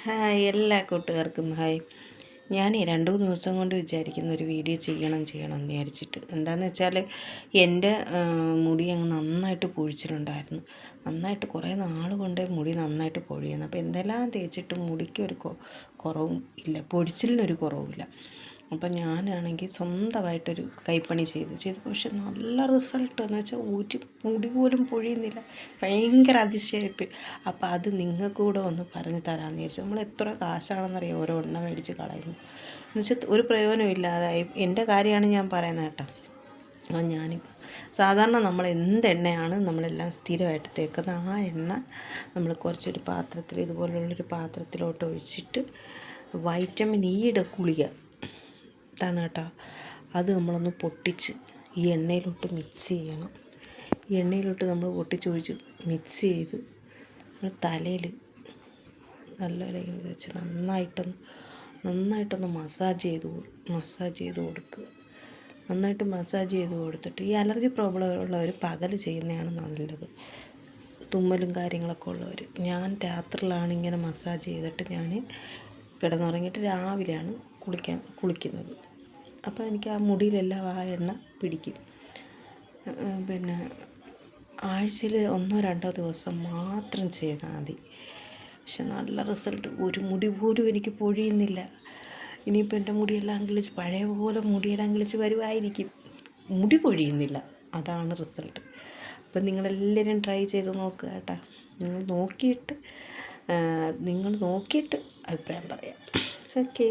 Hi എല്ലാ കൂട്ടുകാർക്കും hi. ഞാൻ 2-3 ദിവസം കൊണ്ട് വിചാരിക്കുന്ന ഒരു വീഡിയോ ചെയ്യണം എന്ന് വിചാരിച്ചിട്ട്. എന്താണെന്ന് വെച്ചാൽ എൻ്റെ മുടി അങ്ങ് നന്നായിട്ട് പൊഴിച്ചിട്ടുണ്ടായിരുന്നു. നന്നായിട്ട് കുറേ നാൾ കൊണ്ട് മുടി നന്നായിട്ട് പൊഴിയുന്നു. അപ്പോൾ എന്തെല്ലാം തേച്ചിട്ടും മുടിക്കൊരു കുറവും ഇല്ല, പൊഴിച്ചിലിനൊരു കുറവുമില്ല. അപ്പം ഞാനാണെങ്കിൽ സ്വന്തമായിട്ടൊരു കൈപ്പണി ചെയ്തു. പക്ഷെ നല്ല റിസൾട്ട് എന്ന് വെച്ചാൽ ഒരു മുടി പോലും പൊഴിയുന്നില്ല. ഭയങ്കര അതിശയായിട്ട്. അപ്പോൾ അത് നിങ്ങൾക്ക് കൂടെ ഒന്ന് പറഞ്ഞു തരാമെന്ന് വിചാരിച്ചു. നമ്മൾ എത്ര കാശാണെന്നറിയാം ഓരോ എണ്ണ മേടിച്ച് കളയുന്നു എന്ന് വെച്ചാൽ ഒരു പ്രയോജനമില്ലാതായി. എൻ്റെ കാര്യമാണ് ഞാൻ പറയുന്നത് കേട്ടോ. ഞാനിപ്പോൾ സാധാരണ നമ്മൾ എന്തെണ്ണയാണ് നമ്മളെല്ലാം സ്ഥിരമായിട്ട് തേക്കുന്നത്, ആ എണ്ണ നമ്മൾ കുറച്ചൊരു പാത്രത്തിൽ, ഇതുപോലുള്ളൊരു പാത്രത്തിലോട്ട് ഒഴിച്ചിട്ട് വൈറ്റമിൻ ഇയുടെ ഗുളിക ാണ് കേട്ടോ. അത് നമ്മളൊന്ന് പൊട്ടിച്ച് ഈ എണ്ണയിലോട്ട് മിക്സ് ചെയ്യണം. ഈ എണ്ണയിലോട്ട് നമ്മൾ പൊട്ടിച്ചൊഴിച്ച് മിക്സ് ചെയ്ത് നമ്മൾ തലയിൽ നല്ല വെച്ച് നന്നായിട്ടൊന്ന് മസാജ് ചെയ്ത് കൊടുക്കുക. നന്നായിട്ട് മസാജ് ചെയ്ത് കൊടുത്തിട്ട്, ഈ അലർജി പ്രോബ്ലം ഉള്ളവർ പകൽ ചെയ്യുന്നതാണ് നല്ലത്. തുമ്മലും കാര്യങ്ങളൊക്കെ ഉള്ളവർ. ഞാൻ രാത്രിയിലാണ് ഇങ്ങനെ മസാജ് ചെയ്തിട്ട് ഞാൻ കിടന്നുറങ്ങിയിട്ട് രാവിലെയാണ് കുളിക്കുന്നത്. അപ്പോൾ എനിക്ക് ആ മുടിയിലെല്ലാം ആ എണ്ണ പിടിക്കും. പിന്നെ ആഴ്ചയിൽ 1-2 ദിവസം മാത്രം ചെയ്താൽ മതി. പക്ഷെ നല്ല റിസൾട്ട്. ഒരു മുടി പോലും എനിക്ക് പൊഴിയുന്നില്ല. ഇനിയിപ്പോൾ എൻ്റെ മുടിയെല്ലാം കിളിച്ച് പഴയ പോലെ മുടിയെല്ലാം കിളിച്ച് വരുമായിരിക്കും. മുടി പൊഴിയുന്നില്ല, അതാണ് റിസൾട്ട്. അപ്പം നിങ്ങളെല്ലാവരും ട്രൈ ചെയ്ത് നോക്കുക കേട്ടോ. നിങ്ങൾ നോക്കിയിട്ട് അഭിപ്രായം പറയാം. ഓക്കേ.